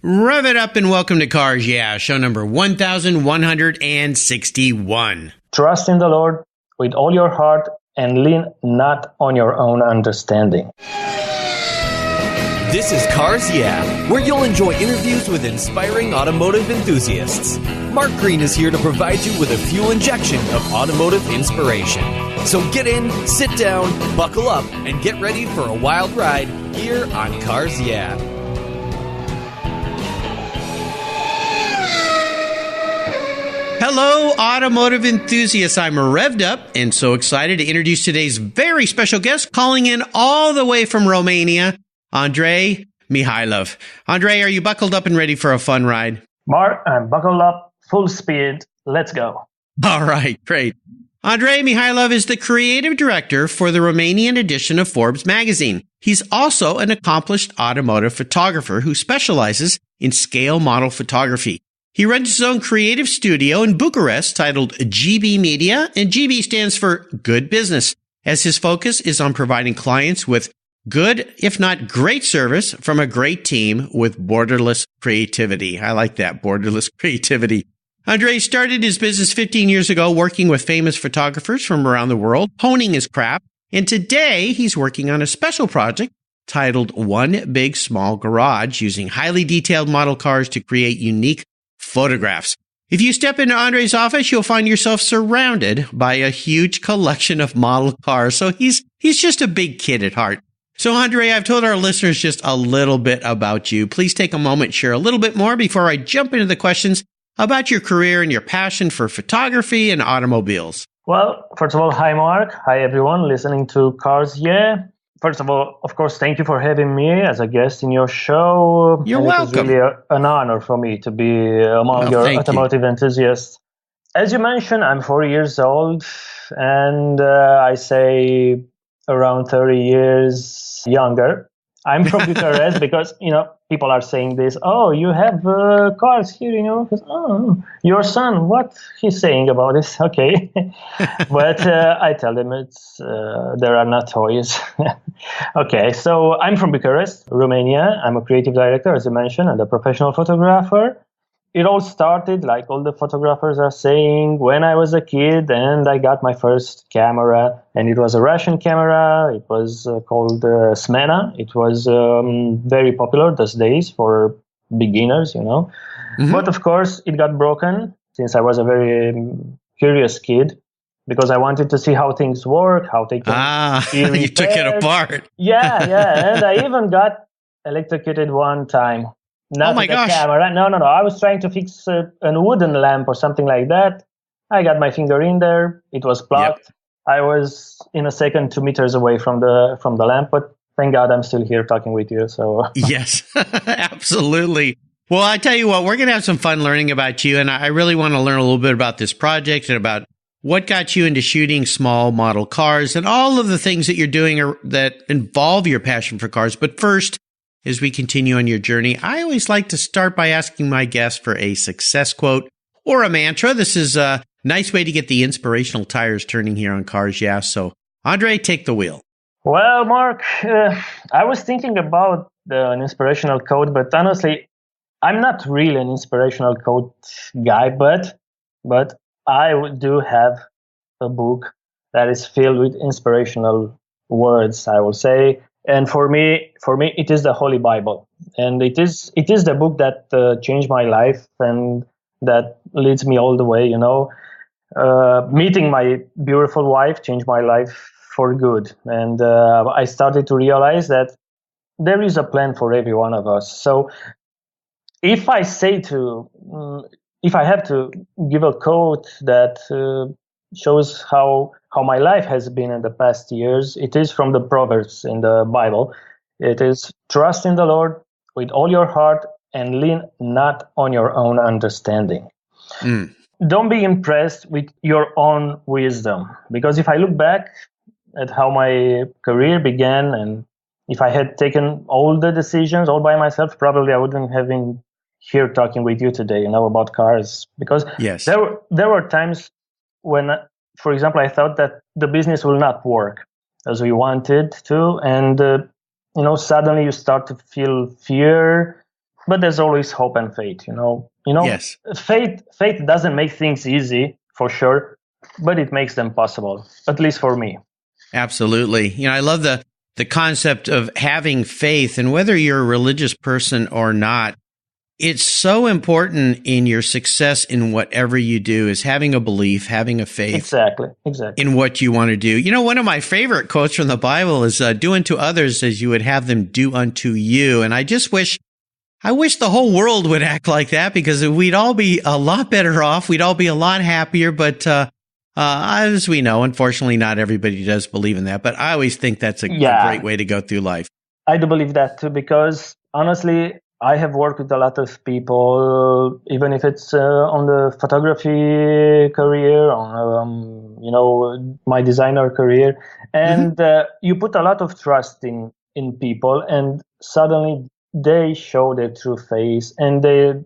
Rev it up and welcome to Cars Yeah, show number 1161. Trust in the Lord with all your heart and lean not on your own understanding. This is Cars Yeah, where you'll enjoy interviews with inspiring automotive enthusiasts. Mark Green is here to provide you with a fuel injection of automotive inspiration. So get in, sit down, buckle up, and get ready for a wild ride here on Cars Yeah. Hello, automotive enthusiasts. I'm revved up and so excited to introduce today's very special guest, calling in all the way from Romania, Andrei Michailov. Andrei, are you buckled up and ready for a fun ride? Mark, I'm buckled up, full speed. Let's go. All right, great. Andrei Michailov is the creative director for the Romanian edition of Forbes magazine. He's also an accomplished automotive photographer who specializes in scale model photography. He runs his own creative studio in Bucharest titled GB Media, and GB stands for Good Business, as his focus is on providing clients with good, if not great service from a great team with borderless creativity. I like that, borderless creativity. Andrei started his business 15 years ago working with famous photographers from around the world, honing his craft, and today he's working on a special project titled One Big Small Garage, using highly detailed model cars to create unique photographs. If you step into Andrei's office, you'll find yourself surrounded by a huge collection of model cars. So he's just a big kid at heart. So Andrei, I've told our listeners just a little bit about you. Please take a moment, share a little bit more before I jump into the questions about your career and your passion for photography and automobiles. Well, first of all, hi Mark. Hi everyone listening to Cars Yeah. First of all, of course, thank you for having me as a guest in your show. You're welcome. It was really an honor for me to be among your automotive enthusiasts. As you mentioned, I'm 40 years old, and I say around 30 years younger. I'm from Bucharest because, people are saying this, oh, you have cars here in your office. Oh, your son, what he's saying about this? Okay. But I tell them there are not toys. Okay, so I'm from Bucharest, Romania. I'm a creative director, as you mentioned, and a professional photographer. It all started, like all the photographers are saying, when I was a kid and I got my first camera, and it was a Russian camera. It was called Smena. It was very popular those days for beginners, Mm-hmm. But of course, it got broken since I was a very curious kid, because I wanted to see how things work, how they can be repaired. You took it apart. Yeah, and I even got electrocuted one time. Not with the camera. No. I was trying to fix a wooden lamp or something like that. I got my finger in there. It was plugged. Yep. I was in a second 2 meters away from the lamp, but thank God I'm still here talking with you. So yes, absolutely. Well, I tell you what, we're going to have some fun learning about you, and I really want to learn a little bit about this project and about what got you into shooting small model cars and all of the things that you're doing that involve your passion for cars. But first, as we continue on your journey, I always like to start by asking my guests for a success quote or a mantra. This is a nice way to get the inspirational tires turning here on Cars Yeah. So, Andrei, take the wheel. Well, Mark, I was thinking about an inspirational quote, but honestly, I'm not really an inspirational quote guy, but I do have a book that is filled with inspirational words, I will say. And for me, it is the Holy Bible, and it is the book that changed my life and that leads me all the way. Meeting my beautiful wife changed my life for good, and I started to realize that there is a plan for every one of us. So, if I have to give a quote that shows how my life has been in the past years, it is from the Proverbs in the Bible. It is, trust in the Lord with all your heart and lean not on your own understanding. Don't be impressed with your own wisdom, because if I look back at how my career began, and if I had taken all the decisions all by myself, probably I wouldn't have been here talking with you today, about cars, because yes, there were times when, for example, I thought that the business will not work as we wanted to, and suddenly you start to feel fear but there's always hope and faith. Yes. Faith doesn't make things easy for sure, but it makes them possible, at least for me. Absolutely. I love the concept of having faith, and whether you're a religious person or not, it's so important in your success in whatever you do is having a belief, having a faith. Exactly. In what you want to do. One of my favorite quotes from the Bible is, do unto others as you would have them do unto you. And I wish the whole world would act like that, because we'd all be a lot better off. We'd all be a lot happier. But as we know, unfortunately, not everybody does believe in that. But I always think that's a great way to go through life. I do believe that too, because honestly, I have worked with a lot of people, even if it's on the photography career, on my designer career, and you put a lot of trust in people, and suddenly they show their true face, and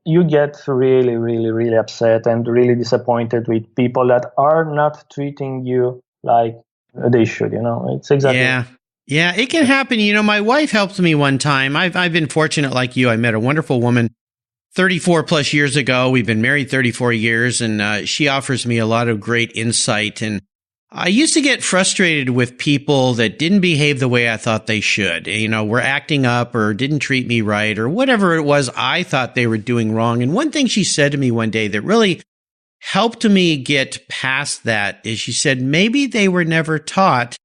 you get really, really, really upset and really disappointed with people that are not treating you like they should. It's exactly. Yeah, it can happen. My wife helped me one time. I've been fortunate like you. I met a wonderful woman 34 plus years ago. We've been married 34 years, and she offers me a lot of great insight. And I used to get frustrated with people that didn't behave the way I thought they should. Were acting up or didn't treat me right or whatever it was I thought they were doing wrong. And one thing she said to me one day that really helped me get past that is she said, maybe they were never taught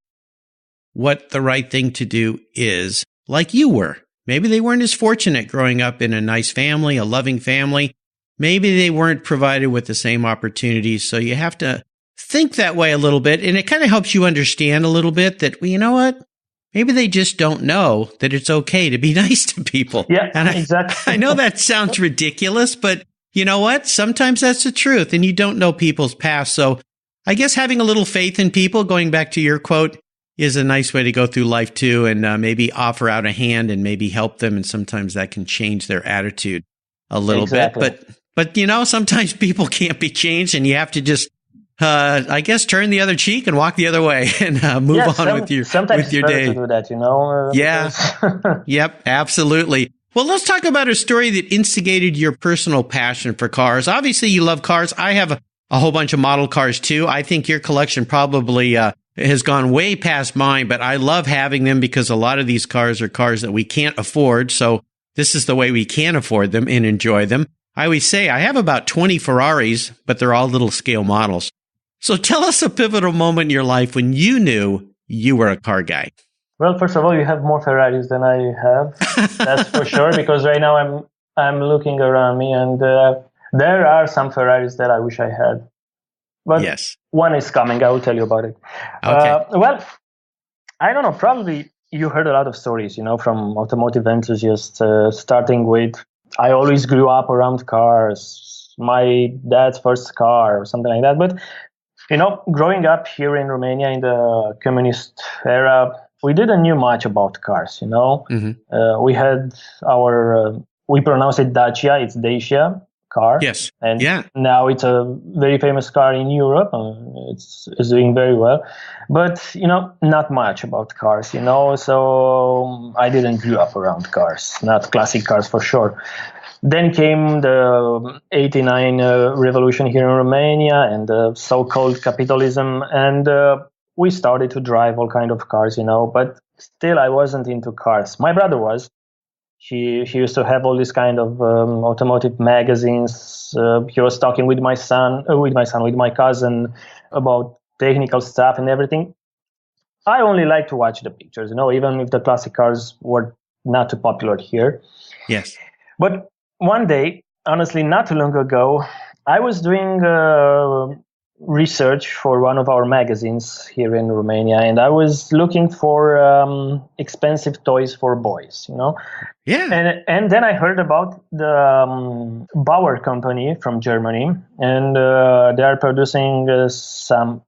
what the right thing to do is, like you were. Maybe they weren't as fortunate growing up in a nice family, a loving family. Maybe they weren't provided with the same opportunities. So you have to think that way a little bit. And it kind of helps you understand a little bit that, well, you know what? Maybe they just don't know that it's okay to be nice to people. Yeah, and exactly. I know that sounds ridiculous, but you know what? Sometimes that's the truth, and you don't know people's past. So I guess having a little faith in people, going back to your quote, is a nice way to go through life too, and maybe offer out a hand and maybe help them. And sometimes that can change their attitude a little bit. But sometimes people can't be changed, and you have to just, I guess, turn the other cheek and walk the other way and move on with your day. Sometimes it's better to do that, Yeah. Yep, absolutely. Well, let's talk about a story that instigated your personal passion for cars. Obviously, you love cars. I have a whole bunch of model cars too. I think your collection probably has gone way past mine, but I love having them because a lot of these cars are cars that we can't afford. So this is the way we can afford them and enjoy them. I always say I have about 20 Ferraris, but they're all little scale models. So tell us a pivotal moment in your life when you knew you were a car guy. Well, first of all, you have more Ferraris than I have. That's for sure, because right now I'm looking around me, and there are some Ferraris that I wish I had. But yes, one is coming. I will tell you about it. Okay. Well, I don't know. Probably you heard a lot of stories, from automotive enthusiasts, starting with, I always grew up around cars, my dad's first car or something like that. But, growing up here in Romania in the communist era, we didn't know much about cars, Mm-hmm. We had we pronounce it Dacia, it's Dacia car. Yes. And now it's a very famous car in Europe. It's doing very well. But, not much about cars, so I didn't grow up around cars, not classic cars for sure. Then came the 89 revolution here in Romania and the so-called capitalism. And we started to drive all kind of cars, but still I wasn't into cars. My brother was. He used to have all these kind of automotive magazines. He was talking with my cousin about technical stuff and everything. I only like to watch the pictures, even if the classic cars were not too popular here. Yes. But one day, honestly, not too long ago, I was doing research for one of our magazines here in Romania, and I was looking for expensive toys for boys, Yeah. And then I heard about the Bauer company from Germany, and they are producing some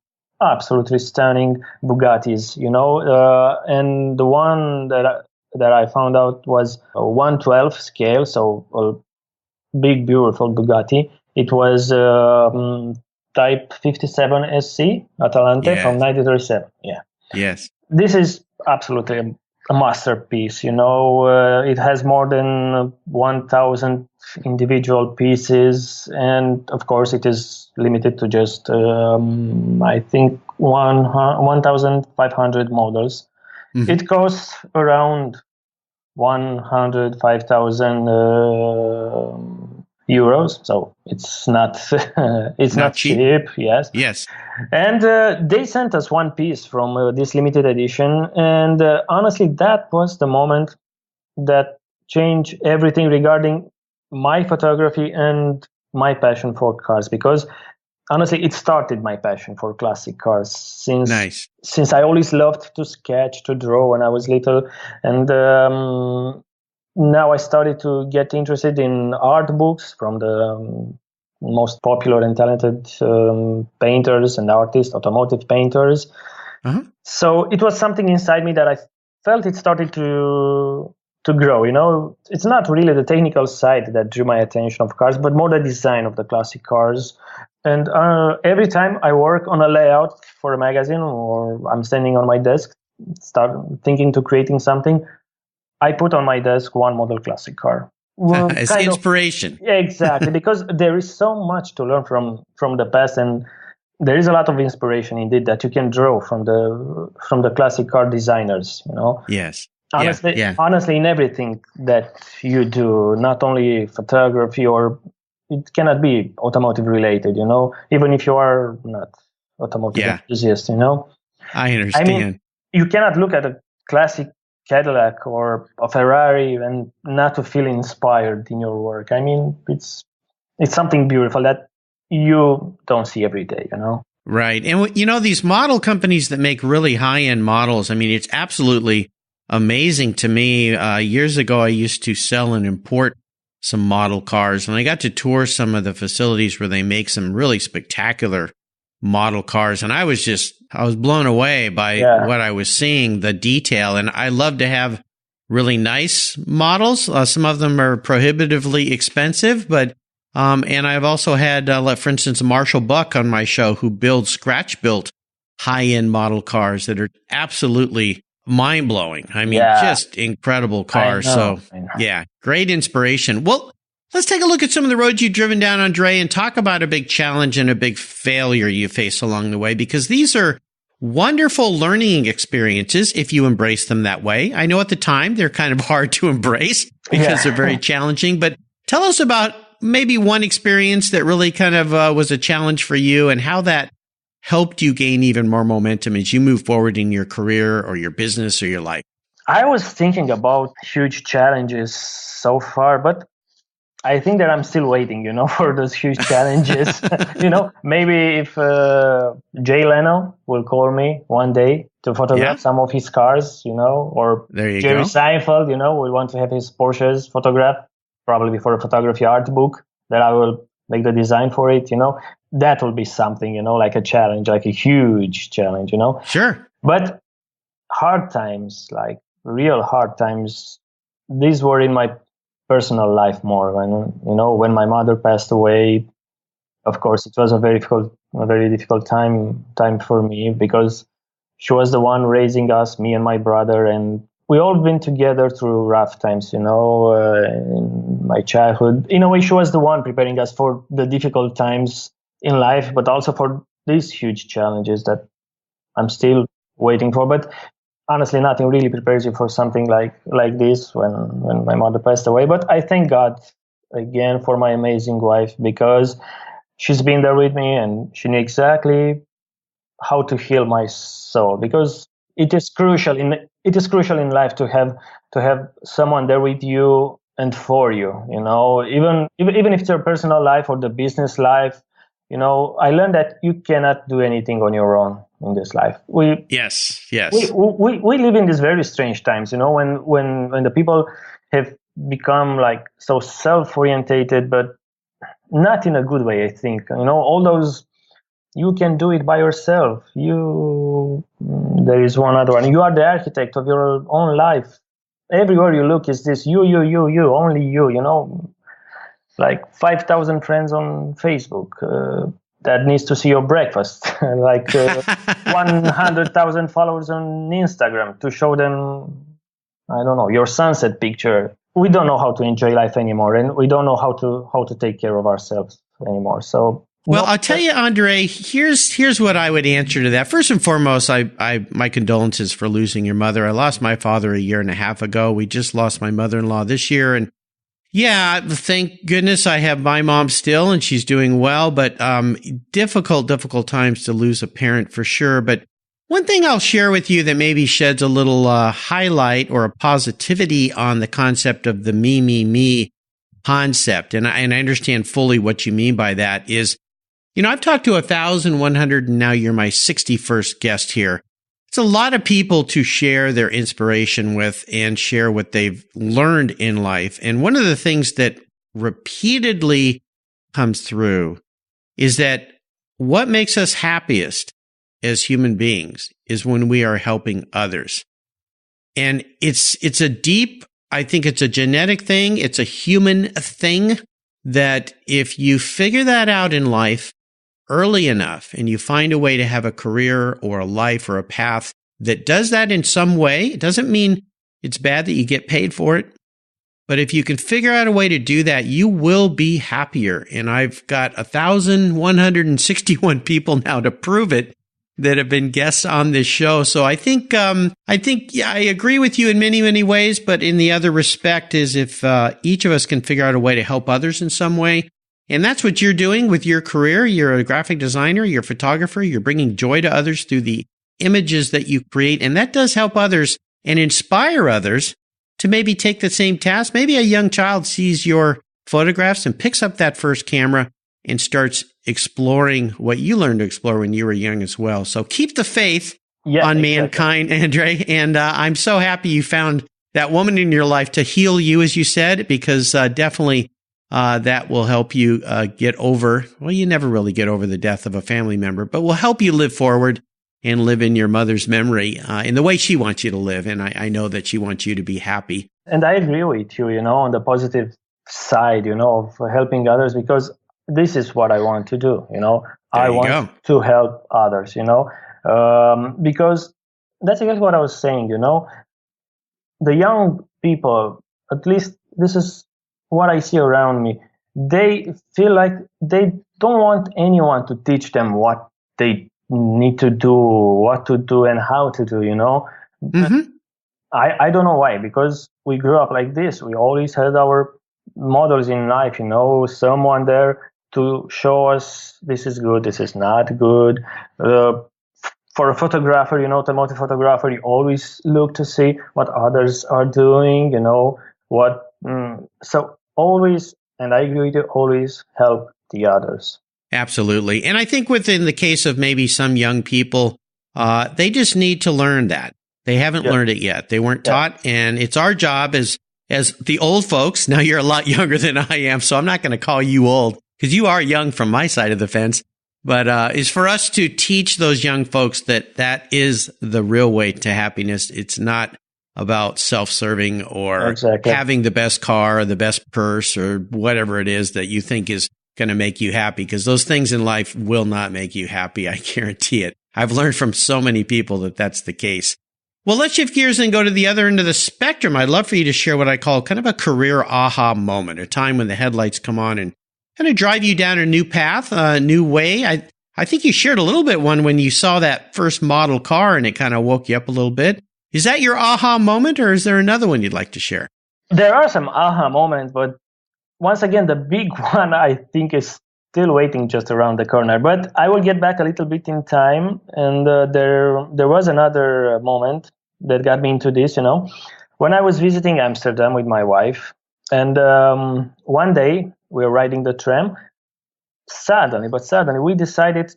absolutely stunning Bugattis, and the one that I found out was a 1/12 scale, so a big, beautiful Bugatti. It was Type 57 SC Atalante from 1937. Yeah. Yes. This is absolutely a masterpiece. It has more than 1,000 individual pieces, and of course it is limited to just I think 1,500 models. Mm-hmm. It costs around 105,000 euros, so it's not not cheap. Yes. And they sent us one piece from this limited edition, and honestly, that was the moment that changed everything regarding my photography and my passion for cars, because honestly, it started my passion for classic cars since I always loved to sketch, to draw when I was little, and now I started to get interested in art books from the most popular and talented painters and artists, automotive painters. Uh-huh. So it was something inside me that I felt it started to grow. It's not really the technical side that drew my attention of cars, but more the design of the classic cars. And every time I work on a layout for a magazine, or I'm standing on my desk, start thinking to creating something, I put on my desk one model classic car. As inspiration. Exactly, because there is so much to learn from the past, and there is a lot of inspiration indeed that you can draw from the classic car designers. Yes. Honestly, in everything that you do, not only photography, or it cannot be automotive related. Even if you are not automotive enthusiast. I understand. I mean, you cannot look at a classic Cadillac or a Ferrari and not to feel inspired in your work. I mean, it's something beautiful that you don't see every day, Right. And, these model companies that make really high-end models, I mean, it's absolutely amazing to me. Years ago, I used to sell and import some model cars, and I got to tour some of the facilities where they make some really spectacular model cars, and I was blown away by what I was seeing, the detail. And I love to have really nice models. Some of them are prohibitively expensive, but and I've also had, for instance, Marshall Buck on my show, who builds scratch-built high-end model cars that are absolutely mind-blowing. I mean, just incredible cars. So, great inspiration. Well, let's take a look at some of the roads you've driven down, Andrei, and talk about a big challenge and a big failure you face along the way, because these are wonderful learning experiences if you embrace them that way. I know at the time they're kind of hard to embrace because they're very challenging, but tell us about maybe one experience that really kind of was a challenge for you and how that helped you gain even more momentum as you move forward in your career or your business or your life. I was thinking about huge challenges so far, but I think that I'm still waiting, for those huge challenges. Maybe if Jay Leno will call me one day to photograph some of his cars, or Jerry Seinfeld, will want to have his Porsches photographed, probably for a photography art book that I will make the design for it, that will be something, like a challenge, like a huge challenge, Sure. But hard times, like real hard times, these were in my personal life more. When my mother passed away, of course, it was a very difficult time for me, because she was the one raising us, me and my brother, and we all been together through rough times, in my childhood. In a way, she was the one preparing us for the difficult times in life, but also for these huge challenges that I'm still waiting for. But honestly, nothing really prepares you for something like this when my mother passed away. But I thank God again for my amazing wife, because she's been there with me and she knew exactly how to heal my soul, because it is crucial in life to have someone there with you and for you, even if it's your personal life or the business life. I learned that you cannot do anything on your own in this life. We live in these very strange times, when the people have become like so self-orientated, but not in a good way, I think. All those, you can do it by yourself. There is one other one. You are the architect of your own life. Everywhere you look is this you, only you, like 5,000 friends on Facebook that needs to see your breakfast, like 100,000 followers on Instagram to show them I don't know, your sunset picture. We don't know how to enjoy life anymore, and we don't know how to take care of ourselves anymore. So, well, I'll tell you, Andrei, here's what I would answer to that. First and foremost, I my condolences for losing your mother. I lost my father a year and a half ago. We just lost my mother-in-law this year, and yeah, thank goodness I have my mom still, and she's doing well. But difficult times to lose a parent for sure. But one thing I'll share with you that maybe sheds a little highlight or a positivity on the concept of the me concept, and I understand fully what you mean by that is, I've talked to 1,100, and now you're my 61st guest here. It's a lot of people to share their inspiration with and share what they've learned in life. And one of the things that repeatedly comes through is that what makes us happiest as human beings is when we are helping others. And it's a deep, I think it's a genetic thing. It's a human thing that if you figure that out in life early enough and you find a way to have a career or a life or a path that does that in some way, it doesn't mean it's bad that you get paid for it. But if you can figure out a way to do that, you will be happier. And I've got 1,161 people now to prove it that have been guests on this show. So I think I agree with you in many, many ways. But in the other respect is if each of us can figure out a way to help others in some way. And that's what you're doing with your career. You're a graphic designer, you're a photographer, you're bringing joy to others through the images that you create. And that does help others and inspire others to maybe take the same task. Maybe a young child sees your photographs and picks up that first camera and starts exploring what you learned to explore when you were young as well. So keep the faith on mankind, Andrei. And I'm so happy you found that woman in your life to heal you, as you said, because definitely that will help you get over, well, you never really get over the death of a family member, but will help you live forward and live in your mother's memory in the way she wants you to live. And I know that she wants you to be happy. And I agree with you, on the positive side, of helping others, because this is what I want to do, I want to help others, because that's exactly what I was saying, the young people, at least this is what I see around me, they feel like they don't want anyone to teach them what they need to do, what to do and how to do, Mm-hmm. I don't know why, because we grew up like this. We always had our models in life, someone there to show us this is good, this is not good. For a photographer, automotive photographer, you always look to see what others are doing, so always, and I agree with you, always help the others. Absolutely. And I think within the case of maybe some young people, they just need to learn that. They haven't learned it yet. They weren't taught. And it's our job as the old folks. Now you're a lot younger than I am, so I'm not going to call you old because you are young from my side of the fence. But is for us to teach those young folks that is the real way to happiness. It's not about self-serving or having the best car or the best purse or whatever it is that you think is going to make you happy, because those things in life will not make you happy. I guarantee it. I've learned from so many people that that's the case. Well, let's shift gears and go to the other end of the spectrum. I'd love for you to share what I call kind of a career aha moment, a time when the headlights come on and kind of drive you down a new path, a new way. I think you shared a little bit one when you saw that first model car and it kind of woke you up a little bit. Is that your aha moment, or is there another one you'd like to share? There are some aha moments, but once again, the big one I think is still waiting just around the corner. But I will get back a little bit in time, and there was another moment that got me into this. When I was visiting Amsterdam with my wife, and one day we were riding the tram. Suddenly we decided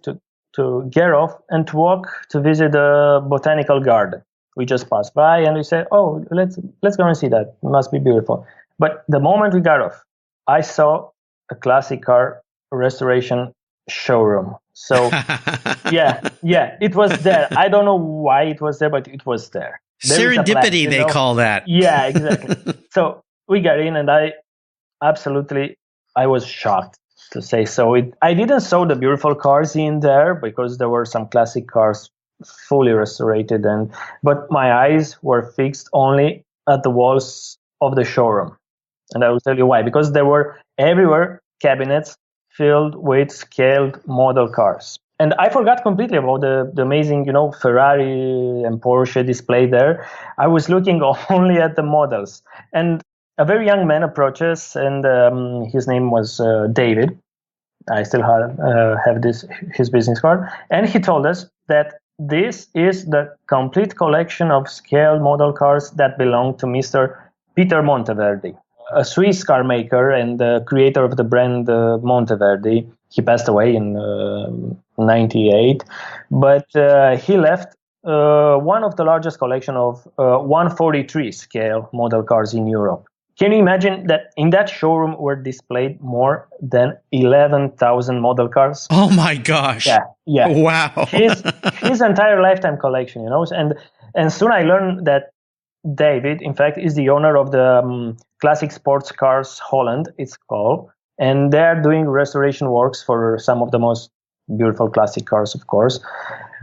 to get off and to walk to visit a botanical garden. We just passed by and we said, "Oh, let's go and see that. It must be beautiful." But the moment we got off, I saw a classic car restoration showroom. So it was there. I don't know why it was there, but it was there. Serendipity, they call that. Yeah, exactly. So we got in, and I was shocked, to say so. I didn't saw the beautiful cars in there because there were some classic cars fully restored, but my eyes were fixed only at the walls of the showroom. And I will tell you why. Because there were everywhere cabinets filled with scaled model cars. And I forgot completely about the amazing, Ferrari and Porsche display there. I was looking only at the models. And a very young man approaches, and his name was David. I still have his business card. And he told us that this is the complete collection of scaled model cars that belong to Mr. Peter Monteverdi, a Swiss car maker and the creator of the brand Monteverdi. He passed away in 98, but he left one of the largest collection of 143 scale model cars in Europe. Can you imagine that in that showroom were displayed more than 11,000 model cars? Oh my gosh. Yeah. Wow. his entire lifetime collection, and soon I learned that David, in fact, is the owner of the Classic Sports Cars Holland, it's called, and they're doing restoration works for some of the most beautiful classic cars, of course.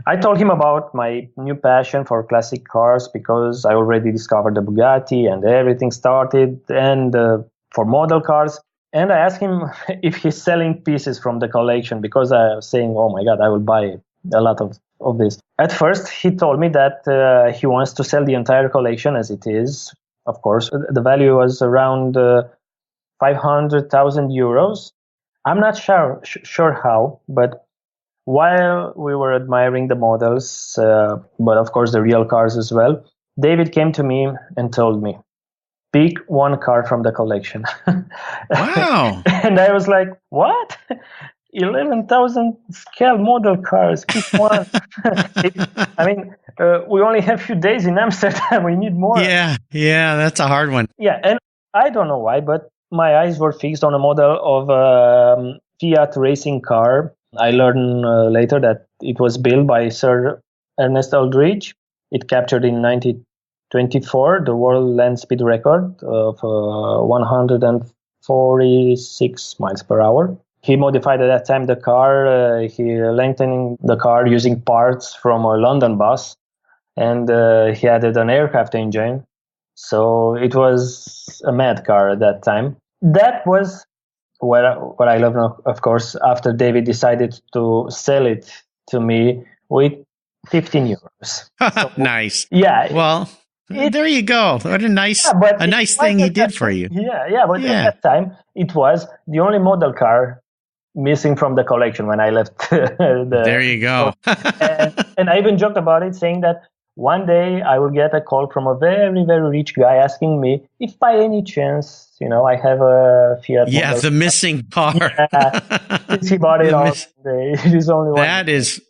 I told him about my new passion for classic cars because I already discovered the Bugatti and everything started, and for model cars. And I asked him if he's selling pieces from the collection because I was saying, oh my God, I will buy a lot of this. At first, he told me that he wants to sell the entire collection as it is. Of course, the value was around 500,000 euros. I'm not sure how, but while we were admiring the models, but of course the real cars as well, David came to me and told me, pick one car from the collection. Wow. And I was like, what? 11,000 scale model cars, pick one. We only have a few days in Amsterdam. We need more. Yeah, that's a hard one. Yeah, and I don't know why, but my eyes were fixed on a model of a Fiat racing car. I learned later that it was built by Sir Ernest Aldridge. It captured in 1924 the world land speed record of 146 miles per hour. He modified at that time the car. He lengthening the car using parts from a London bus, and he added an aircraft engine. So it was a mad car at that time. That was what I love now, of course, after David decided to sell it to me with 15 euros. So, nice. Yeah. Well, there you go. What a nice thing he did for you. Yeah. But at that time, it was the only model car missing from the collection when I left. There you go. and I even joked about it, saying that one day I will get a call from a very, very rich guy asking me if by any chance, I have a Fiat. Yeah, the missing car. Since he bought it all. It is only one.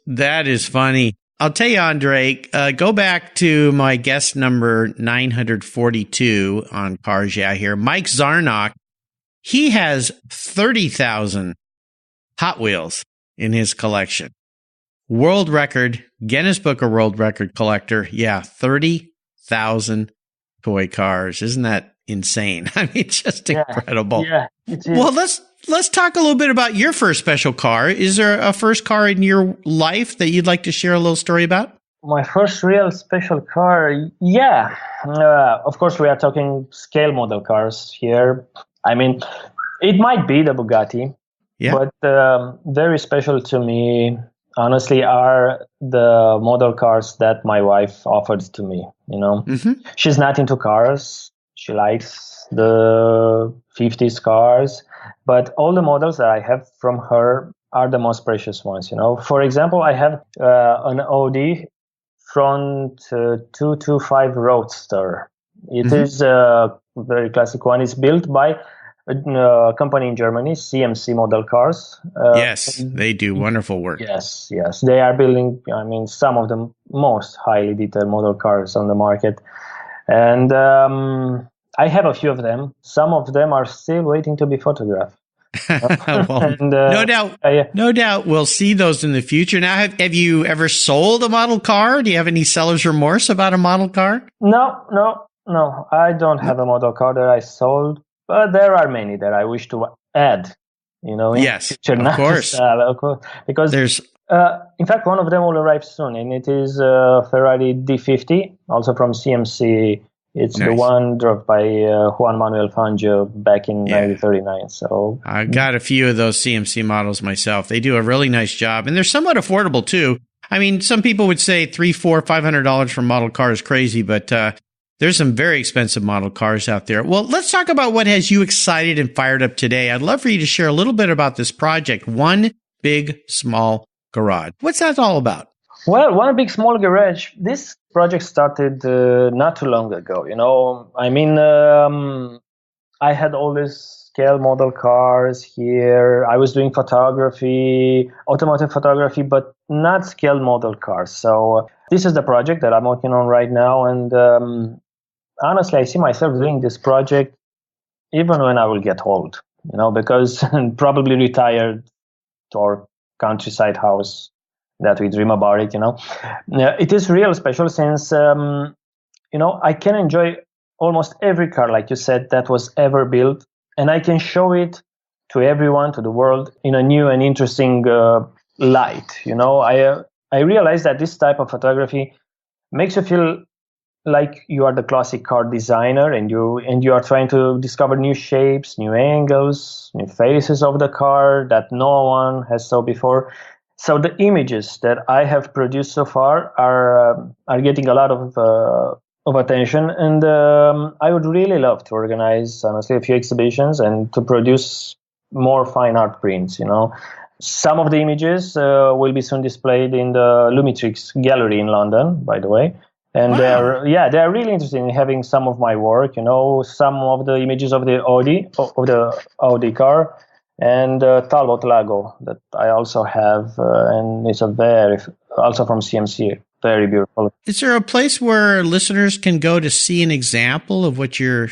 That is funny. I'll tell you, Andrei, go back to my guest number 942 on Cars Yeah here. Mike Zarnock, he has 30,000 Hot Wheels in his collection. World record, Guinness Book of World Record collector. Yeah, 30,000 toy cars. Isn't that insane? I mean, just incredible. Yeah, it is. Well, let's talk a little bit about your first special car. Is there a first car in your life that you'd like to share a little story about? My first real special car, yeah. Of course, we are talking scale model cars here. I mean, it might be the Bugatti, but very special to me, honestly, are the model cars that my wife offered to me. Mm-hmm. She's not into cars. She likes the 50s cars, but all the models that I have from her are the most precious ones. For example, I have an Audi front 225 Roadster. It is a very classic one. It's built by a company in Germany, CMC Model Cars. Yes, they do wonderful work. Yes. They are building, some of the most highly detailed model cars on the market. And I have a few of them. Some of them are still waiting to be photographed. Well, no doubt we'll see those in the future. Now, have you ever sold a model car? Do you have any seller's remorse about a model car? No. I don't have a model car that I sold, but there are many that I wish to add. Yes, of course. Because there's, in fact, one of them will arrive soon, and it is Ferrari D50, also from CMC It's nice. The one drove by Juan Manuel Fangio back in 1939. So I got a few of those CMC models myself. They do a really nice job, and they're somewhat affordable too. I mean, some people would say $300, $400, $500 for a model car is crazy, but there's some very expensive model cars out there. Well, let's talk about what has you excited and fired up today. I'd love for you to share a little bit about this project, One Big Small Garage. What's that all about? Well, One Big Small Garage, this project started not too long ago. I had all these scale model cars here. I was doing photography, automotive photography, but not scale model cars. So this is the project that I'm working on right now. And honestly, I see myself doing this project even when I will get old, because probably retired to our countryside house that we dream about it, It is real special since, I can enjoy almost every car, like you said, that was ever built, and I can show it to everyone, to the world, in a new and interesting light. I realize that this type of photography makes you feel like you are the classic car designer, and you are trying to discover new shapes, new angles, new faces of the car that no one has saw before. So the images that I have produced so far are getting a lot of attention, and I would really love to organize, honestly, a few exhibitions and to produce more fine art prints. Some of the images will be soon displayed in the Lumitrix Gallery in London, by the way. And wow. they're really interested in having some of my work. Some of the images of the Audi car. And Talbot Lago that I also have, and it's also from CMC, very beautiful. Is there a place where listeners can go to see an example of what you're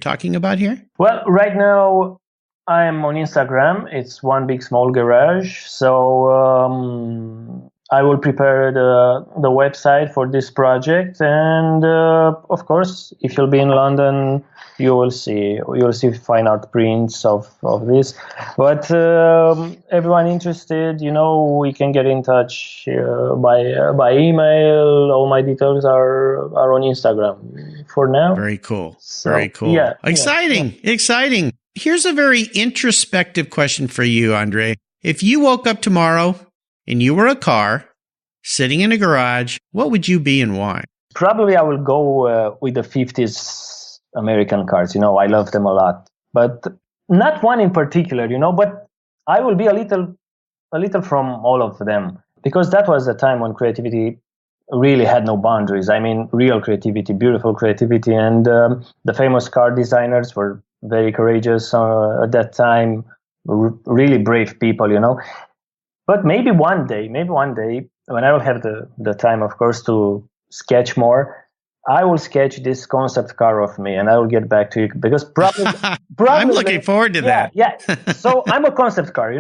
talking about here? Well, right now I'm on Instagram. It's One Big Small Garage. So I will prepare the website for this project, and of course, if you'll be in London, you will see fine art prints of this. But everyone interested, we can get in touch by email. All my details are on Instagram for now. Very cool. So, very cool. Yeah, Exciting. Here's a very introspective question for you, Andrei. If you woke up tomorrow and you were a car sitting in a garage, what would you be and why? Probably I will go with the 50s American cars. I love them a lot, but not one in particular, but I will be a little from all of them, because that was a time when creativity really had no boundaries. I mean, real creativity, beautiful creativity. And the famous car designers were very courageous at that time, really brave people, But maybe one day, when I will have the time, of course, to sketch more, I will sketch this concept car of me, and I will get back to you, because probably I'm looking forward to that. Yeah. So I'm a concept car,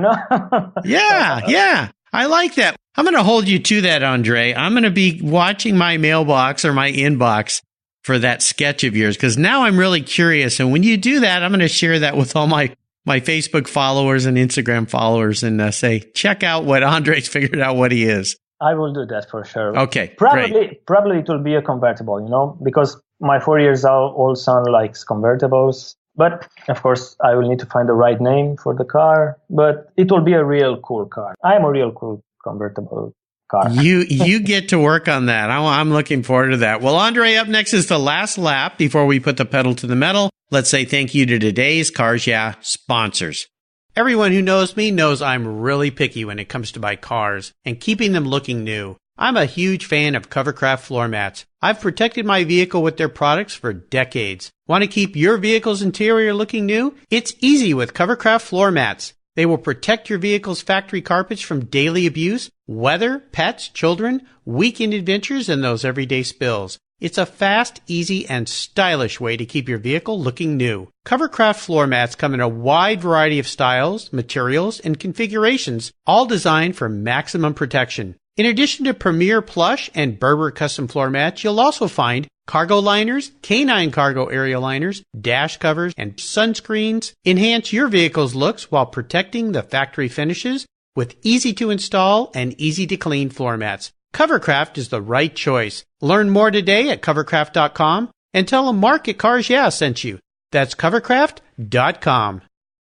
Yeah. I like that. I'm going to hold you to that, Andrei. I'm going to be watching my mailbox or my inbox for that sketch of yours, because now I'm really curious. And when you do that, I'm going to share that with all my Facebook followers and Instagram followers and say, check out what Andrei's figured out what he is. I will do that for sure. Okay, Probably it will be a convertible, because my 4 years old son likes convertibles. But of course, I will need to find the right name for the car. But it will be a real cool car. I am a real cool convertible car. You get to work on that. I'm looking forward to that. Well, Andrei, up next is the last lap before we put the pedal to the metal. Let's say thank you to today's Cars Yeah sponsors. Everyone who knows me knows I'm really picky when it comes to my cars and keeping them looking new. I'm a huge fan of Covercraft floor mats. I've protected my vehicle with their products for decades. Want to keep your vehicle's interior looking new? It's easy with Covercraft floor mats. They will protect your vehicle's factory carpets from daily abuse, weather, pets, children, weekend adventures, and those everyday spills. It's a fast, easy, and stylish way to keep your vehicle looking new. Covercraft floor mats come in a wide variety of styles, materials, and configurations, all designed for maximum protection. In addition to Premier Plush and Berber custom floor mats, you'll also find cargo liners, canine cargo area liners, dash covers, and sunscreens. Enhance your vehicle's looks while protecting the factory finishes with easy-to-install and easy-to-clean floor mats. Covercraft is the right choice. Learn more today at covercraft.com and tell them Market Cars Yeah sent you. That's covercraft.com.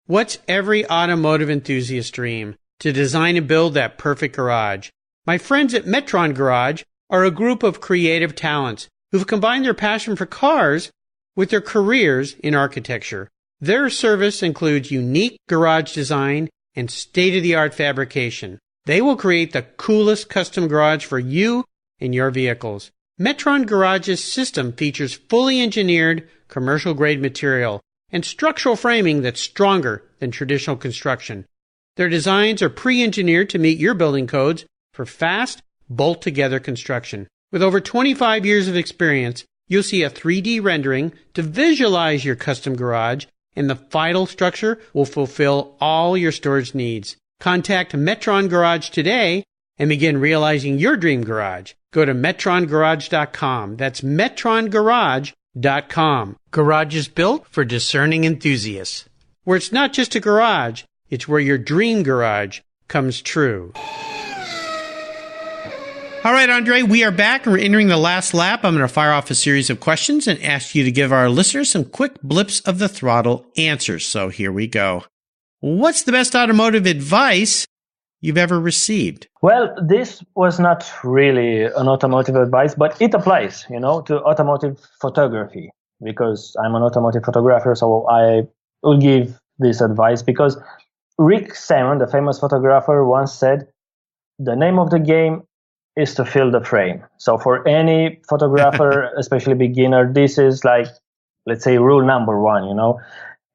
What's every automotive enthusiast's dream? To design and build that perfect garage. My friends at Metron Garage are a group of creative talents who've combined their passion for cars with their careers in architecture. Their service includes unique garage design and state-of-the-art fabrication. They will create the coolest custom garage for you and your vehicles. Metron Garage's system features fully engineered commercial-grade material and structural framing that's stronger than traditional construction. Their designs are pre-engineered to meet your building codes for fast, bolt-together construction. With over 25 years of experience, you'll see a 3D rendering to visualize your custom garage, and the final structure will fulfill all your storage needs. Contact Metron Garage today and begin realizing your dream garage. Go to metrongarage.com. That's metrongarage.com. Garage is built for discerning enthusiasts, where it's not just a garage, it's where your dream garage comes true. All right, Andrei, we are back and we're entering the last lap. I'm going to fire off a series of questions and ask you to give our listeners some quick blips of the throttle answers. So here we go. What's the best automotive advice you've ever received? Well, this was not really an automotive advice, but it applies, to automotive photography, because I'm an automotive photographer. So I will give this advice because Rick Sammon, the famous photographer, once said, the name of the game is to fill the frame. So for any photographer, especially beginner, this is like, let's say, rule number one,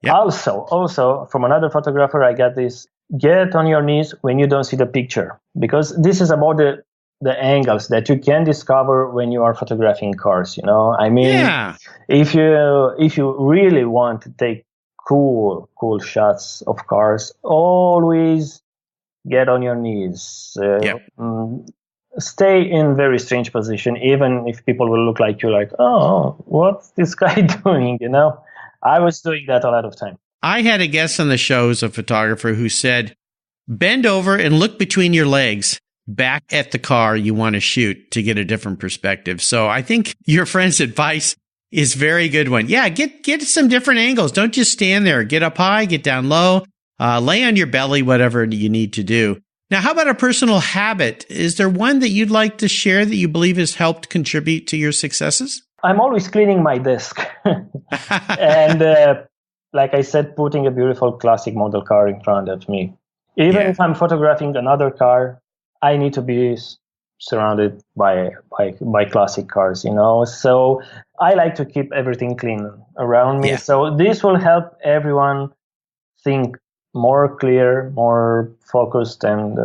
Yep. Also, from another photographer, I got this: get on your knees when you don't see the picture, because this is about the angles that you can discover when you are photographing cars. If you really want to take cool shots of cars, always get on your knees. Stay in very strange position, even if people will look like you, like, oh, what's this guy doing? I was doing that a lot of time. I had a guest on the show as a photographer who said, bend over and look between your legs back at the car you want to shoot to get a different perspective. So I think your friend's advice is a very good one. Yeah, get some different angles. Don't just stand there. Get up high, get down low, lay on your belly, whatever you need to do. Now, how about a personal habit? Is there one that you'd like to share that you believe has helped contribute to your successes? I'm always cleaning my desk. And like I said, putting a beautiful classic model car in front of me. Even if I'm photographing another car, I need to be surrounded by classic cars, So I like to keep everything clean around me. Yeah. So this will help everyone think more clear, more focused, and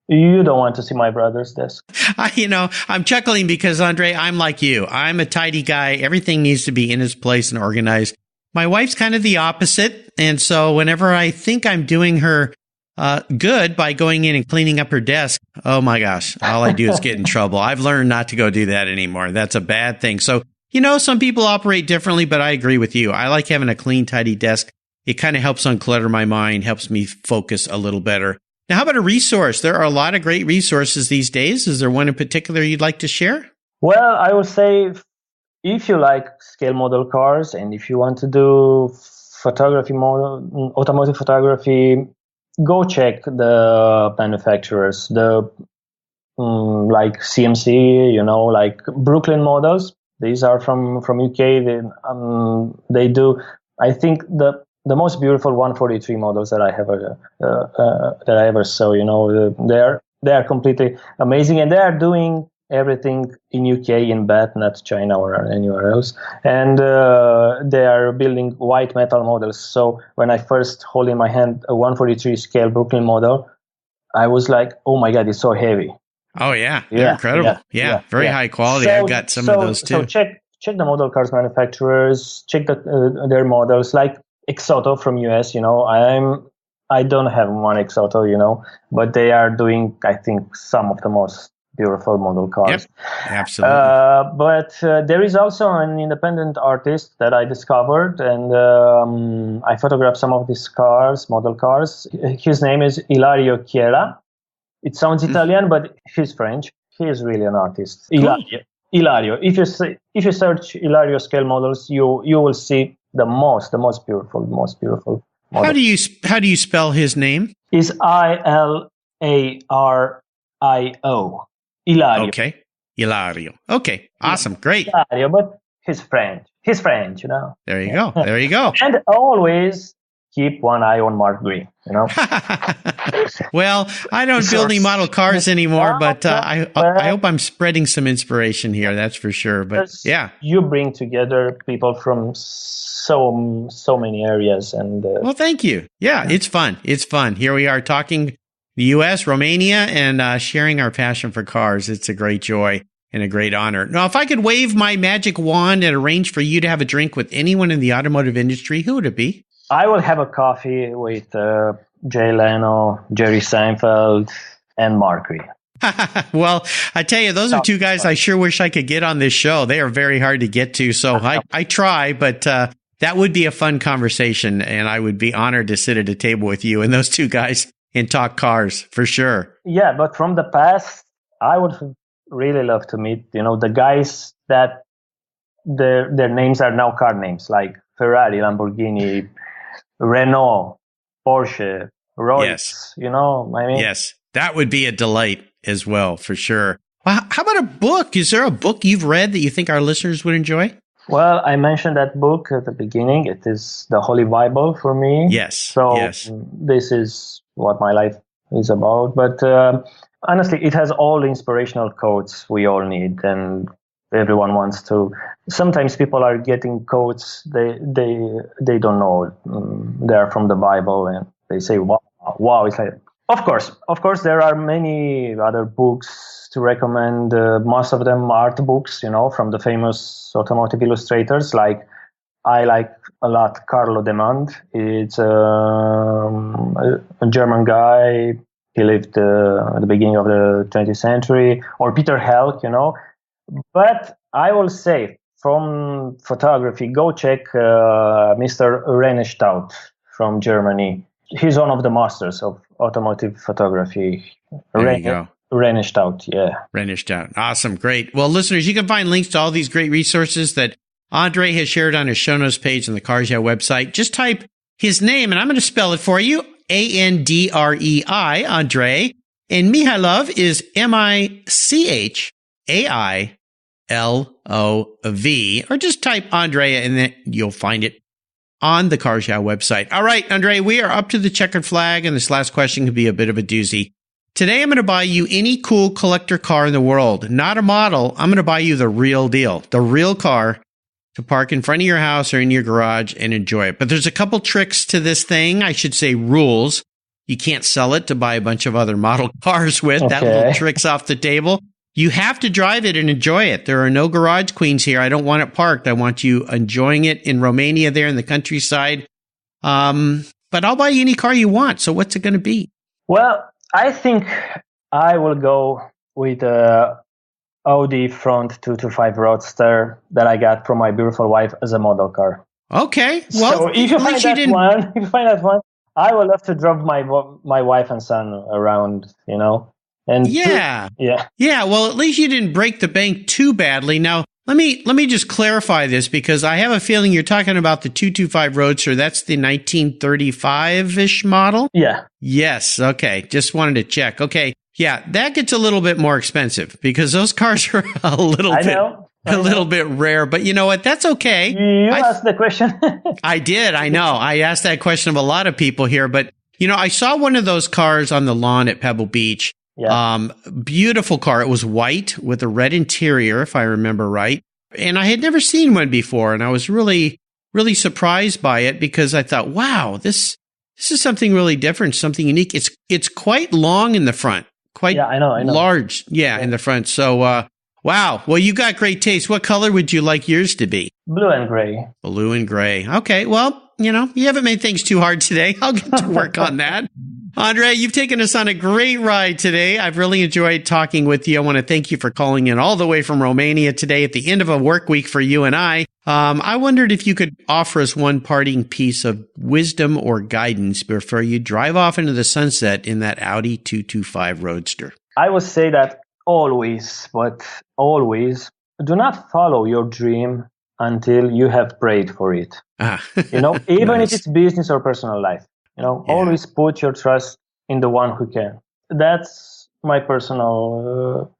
you don't want to see my brother's desk. I'm chuckling because, Andrei, I'm like you. I'm a tidy guy. Everything needs to be in its place and organized. My wife's kind of the opposite. And so whenever I think I'm doing her good by going in and cleaning up her desk, oh my gosh, all I do is get in trouble. I've learned not to go do that anymore. That's a bad thing. So, some people operate differently, but I agree with you. I like having a clean, tidy desk. It kind of helps unclutter my mind, helps me focus a little better. Now, how about a resource? There are a lot of great resources these days. Is there one in particular you'd like to share? Well, I would say if you like scale model cars and if you want to do automotive photography, go check the manufacturers, like CMC, like Brooklyn Models. These are from UK. They do, I think, the most beautiful 143 models that I ever saw. They are completely amazing, and they are doing everything in UK, in Bath, not China or anywhere else. And they are building white metal models. So when I first hold in my hand a 143 scale Brooklyn model, I was like, oh my God, it's so heavy. Oh yeah, they're incredible. Yeah, very high quality. I've got some of those too. So check the model cars manufacturers, check their models, like Exoto from US. I don't have one Exoto, but they are doing, I think, some of the most beautiful model cars. Yep, absolutely. But there is also an independent artist that I discovered, and I photographed some of these cars, model cars. His name is Ilario Chiera. It sounds Italian, but he's French. He is really an artist. Cool. Ilario. If you search Ilario scale models, you will see the most beautiful model. How do you spell his name? Is Ilario. Ilario. Okay. Ilario. Okay. Awesome. Great. Ilario, but he's French. He's French, you know. There you go. There you go. And always keep one eye on Mark Green, you know. Well, I don't build any model cars anymore, but I hope I'm spreading some inspiration here. That's for sure. But yeah, you bring together people from so many areas, and well, thank you. Yeah, it's fun. It's fun. Here we are talking the U.S., Romania, and sharing our passion for cars. It's a great joy and a great honor. Now, if I could wave my magic wand and arrange for you to have a drink with anyone in the automotive industry, who would it be? I will have a coffee with Jay Leno, Jerry Seinfeld, and Mark Green. Well, I tell you, those are two guys I sure wish I could get on this show. They are very hard to get to, so I try, but that would be a fun conversation, and I would be honored to sit at a table with you and those two guys and talk cars, for sure. Yeah, but from the past, I would really love to meet, the guys that their names are now car names, like Ferrari, Lamborghini, Renault, Porsche, Rolls, yes. Yes, that would be a delight as well, for sure. Well, how about a book? Is there a book you've read that you think our listeners would enjoy? Well, I mentioned that book at the beginning. It is the Holy Bible for me. Yes. So this is what my life is about. But honestly, it has all the inspirational quotes we all need, and everyone wants to. Sometimes people are getting quotes they don't know they are from the Bible, and they say, "Wow!" It's like, of course, there are many other books to recommend. Most of them art books, from the famous automotive illustrators. Like I like a lot Carlo Demand. It's a German guy. He lived at the beginning of the 20th century. Or Peter Helk, But I will say, from photography, go check Mr. René Stout from Germany. He's one of the masters of automotive photography. There you go. René Stout, yeah. René Stout. Awesome. Great. Well, listeners, you can find links to all these great resources that Andrei has shared on his show notes page on the Cars Yeah website. Just type his name, and I'm going to spell it for you. Andrei, Andrei. And Michailov is Michailov, or just type Andrea and then you'll find it on the Cars Yeah website. All right, Andrei, we are up to the checkered flag, and this last question could be a bit of a doozy. Today, I'm going to buy you any cool collector car in the world, not a model. I'm going to buy you the real deal, the real car to park in front of your house or in your garage and enjoy it. But there's a couple tricks to this thing. I should say rules. You can't sell it to buy a bunch of other model cars with. Okay. That little trick's off the table. You have to drive it and enjoy it. There are no garage queens here. I don't want it parked. I want you enjoying it in Romania there in the countryside. But I'll buy you any car you want. So what's it going to be? Well, I think I will go with a Audi front 225 Roadster that I got from my beautiful wife as a model car. Okay. Well, so if you find that one, I would love to drive my wife and son around, And yeah. Well, at least you didn't break the bank too badly. Now, let me just clarify this, because I have a feeling you're talking about the 225 Roadster. That's the 1935-ish model? Yeah. Yes. Okay. Just wanted to check. Okay. Yeah, that gets a little bit more expensive because those cars are a little bit rare. But you know what? That's okay. You asked the question. I did. I know. I asked that question of a lot of people here. But, I saw one of those cars on the lawn at Pebble Beach. Yeah. Beautiful car. It was white with a red interior, if I remember right. And I had never seen one before. And I was really, really surprised by it because I thought, wow, this is something really different, something unique. It's quite long in the front, quite I know. large. Yeah, in the front. So, wow. Well, you got great taste. What color would you like yours to be? Blue and gray. Blue and gray. Okay. Well, you haven't made things too hard today. I'll get to work on that. Andrei, you've taken us on a great ride today. I've really enjoyed talking with you. I want to thank you for calling in all the way from Romania today at the end of a work week for you and I. I wondered if you could offer us one parting piece of wisdom or guidance before you drive off into the sunset in that Audi 225 Roadster. I would say that always, but always do not follow your dream until you have prayed for it. Even nice. if it's business or personal life, always put your trust in the one who can. That's my personal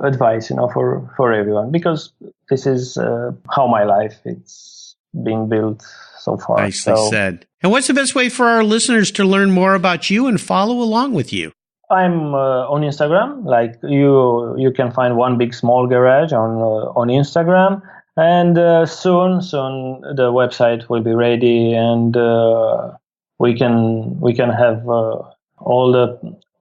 advice, for everyone, because this is how my life it's been built so far. Nicely said. And what's the best way for our listeners to learn more about you and follow along with you? I'm on Instagram. Like you can find One Big Small Garage on Instagram, and soon the website will be ready, and we can have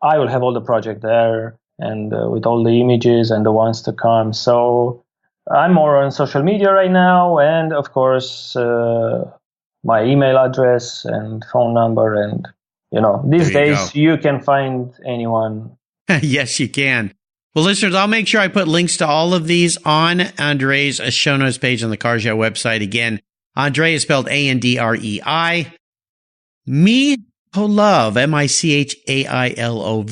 I will have all the project there, and with all the images and the ones to come. So I'm more on social media right now, and of course my email address and phone number, and these days you can find anyone. Yes, you can. Well, listeners, I'll make sure I put links to all of these on Andrei's show notes page on the Cars Yeah website. Again, Andrei is spelled Andrei. Michailov, Michailov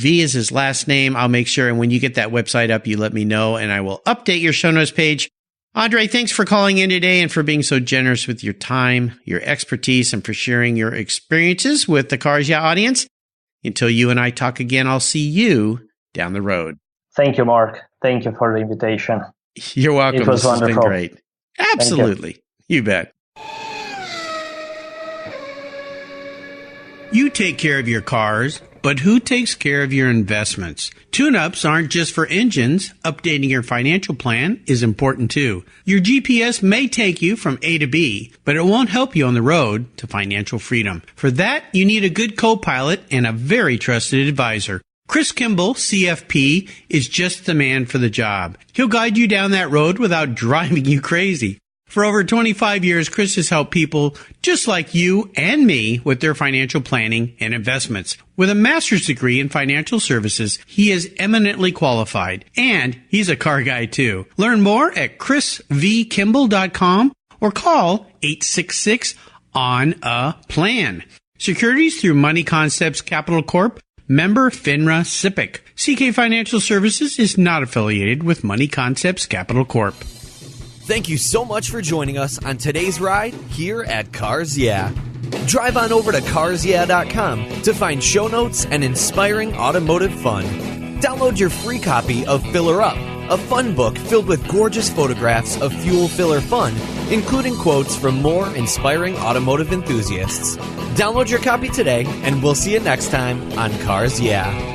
is his last name. I'll make sure, and when you get that website up, you let me know, and I will update your show notes page. Andrei, thanks for calling in today and for being so generous with your time, your expertise, and for sharing your experiences with the Cars Yeah audience. Until you and I talk again, I'll see you down the road. Thank you, Mark. Thank you for the invitation. You're welcome. It was wonderful. This has been great. Absolutely. You bet. You take care of your cars, but who takes care of your investments? Tune-ups aren't just for engines. Updating your financial plan is important too. Your GPS may take you from A to B, but it won't help you on the road to financial freedom. For that, you need a good co-pilot and a very trusted advisor. Chris Kimball, CFP, is just the man for the job. He'll guide you down that road without driving you crazy. For over 25 years, Chris has helped people just like you and me with their financial planning and investments. With a master's degree in financial services, he is eminently qualified, and he's a car guy too. Learn more at chrisvkimball.com or call 866-ON-A-PLAN. Securities through Money Concepts Capital Corp. Member FINRA SIPC. CK Financial Services is not affiliated with Money Concepts Capital Corp. Thank you so much for joining us on today's ride here at Cars Yeah. Drive on over to carsyeah.com to find show notes and inspiring automotive fun. Download your free copy of Filler Up, a fun book filled with gorgeous photographs of fuel filler fun, including quotes from more inspiring automotive enthusiasts. Download your copy today, and we'll see you next time on Cars Yeah.